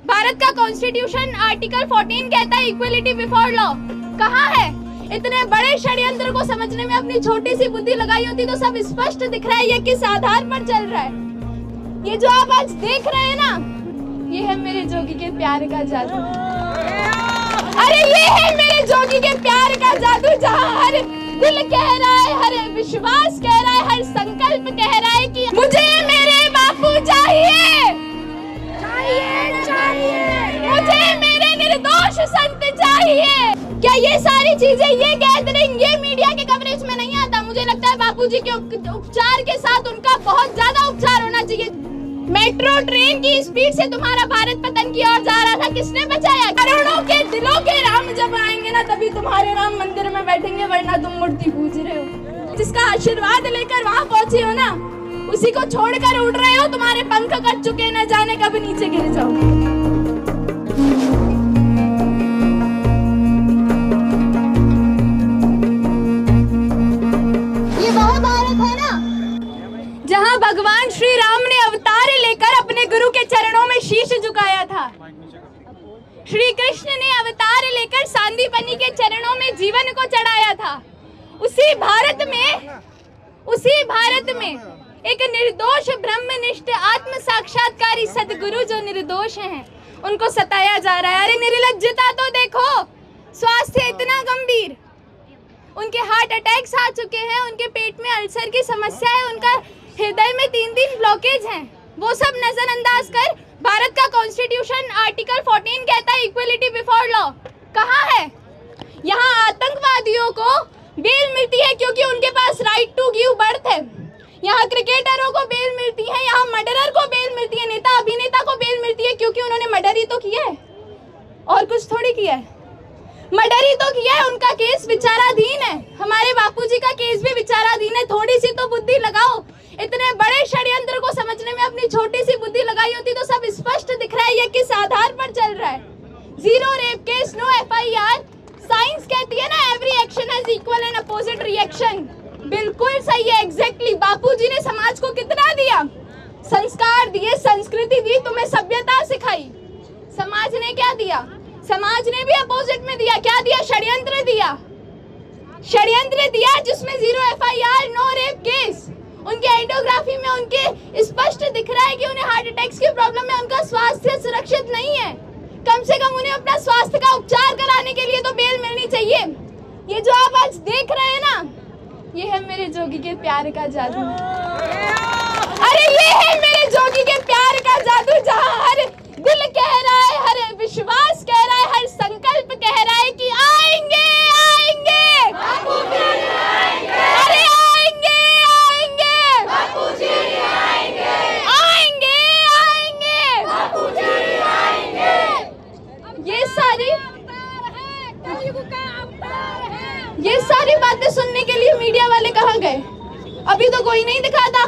भारत का constitution article 14 कहता है इक्वलिटी बिफोर लॉ। कहाँ है? इतने बड़े षड्यंत्र को समझने में अपनी छोटी सी बुद्धि लगाई होती तो सब स्पष्ट दिख रहा है ये किस आधार पर चल रहा है। ये जो आप आज देख रहे हैं ना, ये है मेरे जोगी के प्यार का जादू। अरे ये है मेरे जोगी के प्यार का जादू, जहाँ हर दिल कह रहा है, हर विश्वास कह रहा है, हर संकल्प कह रहा है कि मुझे मेरे बापू चाहिए, मुझे मेरे निर्दोष संत चाहिए। क्या ये सारी चीजें, ये गैदरिंग, ये मीडिया के कवरेज में नहीं आता? मुझे लगता है बापूजी के उपचार के साथ उनका बहुत ज्यादा उपचार होना चाहिए। मेट्रो ट्रेन की स्पीड से तुम्हारा भारत पतन की ओर जा रहा था, किसने बचाया? करोड़ों के दिलों के राम जब आएंगे ना, तभी तुम्हारे राम मंदिर में बैठेंगे, वरना तुम मूर्ति पूज रहे हो। जिसका आशीर्वाद लेकर वहाँ पहुंचे हो ना, उसी को छोड़कर उड़ रहे हो। तुम्हारे पंख कट चुके, न जाने कब नीचे गिर जाओ। जहां भगवान श्री राम ने अवतार लेकर अपने गुरु के चरणों में शीश झुकाया था, श्री कृष्ण ने अवतार लेकर सांदीपनि के चरणों में जीवन को चढ़ाया था। उसी भारत में एक निर्दोष ब्रह्मनिष्ठ आत्म साक्षात्कारी सदगुरु जो निर्दोष हैं, उनको सताया जा रहा है। अरे निर्लज्जता तो देखो, स्वास्थ्य इतना गंभीर, उनके हार्ट अटैक्स आ चुके हैं, उनके पेट में अल्सर की समस्या है, उनका हृदय में 3 ब्लॉकेज हैं। वो सब नजरअंदाज कर भारत का कॉन्स्टिट्यूशन आर्टिकल 14 कहता है इक्वलिटी बिफोर लॉ। कहाँ है? यहाँ आतंकवादियों को बेल मिलती है क्योंकि उनके पास राइट टू गिव बर्थ है। यहाँ क्रिकेटरों को बेल मिलती है, यहाँ मर्डरर को बेल मिलती है, नेता अभिनेता को बेल मिलती है क्योंकि उन्होंने मर्डर ही तो किया है, और कुछ थोड़ी किया है। मर्डर ही तो किया है, उनका केस विचाराधीन है। हमारे बापूजी का केस भी विचाराधीन है। थोड़ी सी तो बुद्धि लगाओ। इतने बड़े षड्यंत्र को समझने में अपनी छोटी सी बुद्धि लगाई होती तो सब स्पष्ट दिख रहा है ये किस आधार पर चल रहा है। 0 rape case, no FIR। Science कहती है ना, every action has equal and opposite reaction. बिल्कुल सही है, एग्जैक्टली। बापूजी ने समाज को कितना दिया? संस्कार दिए, संस्कृति दी, तुम्हें सभ्यता सिखाई। समाज ने क्या दिया? समाज ने भी अपोजिट में दिया। क्या दिया? षड्यंत्र दिया। षड्यंत्र दिया जिसमें 0 FIR, नो रेप केस। उनके एंडोग्राफी में उनके स्पष्ट दिख रहा है कि उन्हें हार्ट अटैक्स की प्रॉब्लम है, उनका स्वास्थ्य सुरक्षित नहीं है। कम से कम उन्हें अपना स्वास्थ्य का उपचार कराने के लिए तो बेल मिलनी चाहिए। ये जो आप आज देख रहे हैं ना, ये है मेरे जोगी के प्यार का जादू। अरे ये है मेरे जोगी के प्यार का जादू, जहाँ हर दिल कह रहा है, हर विश्वास कह रहा है, हर संकल्प कह रहा है कि आएंगे, आएंगे, बापूजी आएंगे। अरे आएंगे, आएंगे, बापूजी आएंगे, आएंगे, आएंगे, बापूजी आएंगे। ये सारी बातें सुनने के लिए मीडिया वाले कहाँ गए? अभी तो कोई नहीं दिखा था।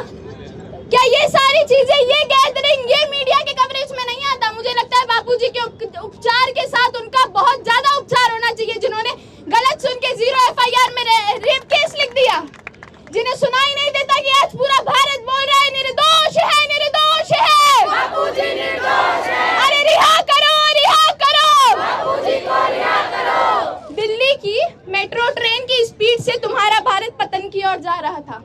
क्या ये सारी चीजें, ये गैदरिंग, ये मीडिया के कवरेज में नहीं आता? मुझे लगता है बापूजी के उपचार के साथ उनका बहुत ज्यादा उपचार होना चाहिए। जिन्होंने गलत सुन के 0 FIR में रेप केस लिख दिया, जिन्हें सुनाई नहीं देता कि आज पूरा भारत बोल रहा है निर्दोष है, निर्दोष है, बापूजी निर्दोष है। अरे रिहा करो, रिहा करो, बापूजी को रिहा करो। दिल्ली की मेट्रो ट्रेन की स्पीड से तुम्हारा भारत पतन की ओर जा रहा था।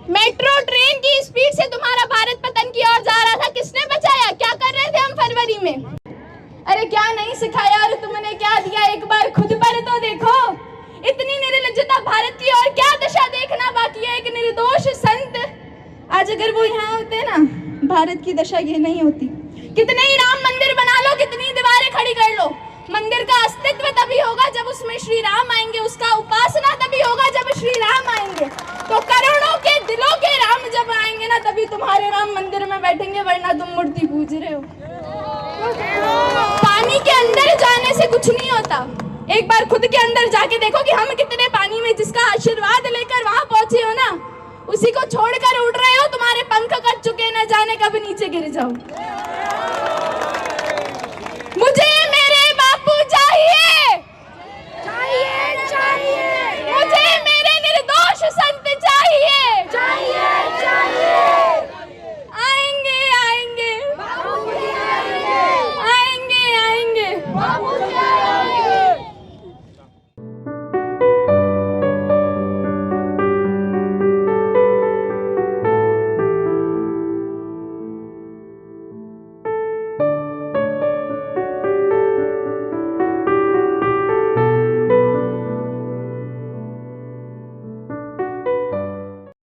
मेट्रो ट्रेन की स्पीड से तुम्हारा भारत पतन की ओर जा रहा था, किसने बचाया? क्या कर रहे थे हम फरवरी में? अरे क्या नहीं सिखाया और तुमने क्या दिया? एक बार खुद पर तो देखो। इतनी निर्लज्जता भारत की और क्या दशा देखना बाकी है। एक निर्दोष संत, आज अगर वो यहाँ होते ना, भारत की दशा ये नहीं होती। कितने ही राम मंदिर बना लो, कितनी दीवारें खड़ी कर लो, मंदिर का अस्तित्व तभी होगा जब उसमें श्री राम आएंगे, उसका उपासना तभी होगा जब श्री राम आएंगे। तो करोड़ों के दिलों के राम जब आएंगे ना, तभी तुम्हारे राम मंदिर में बैठेंगे, वरना तुम मूर्ति पूज रहे हो। पानी के अंदर जाने से कुछ नहीं होता। एक बार खुद के अंदर जाके देखो कि हम कितने पानी में, जिसका आशीर्वाद लेकर वहां पहुंचे हो ना, उसी को छोड़कर उड़ रहे हो। तुम्हारे पंख कट चुके, न जाने कब नीचे गिर जाओ। मुझे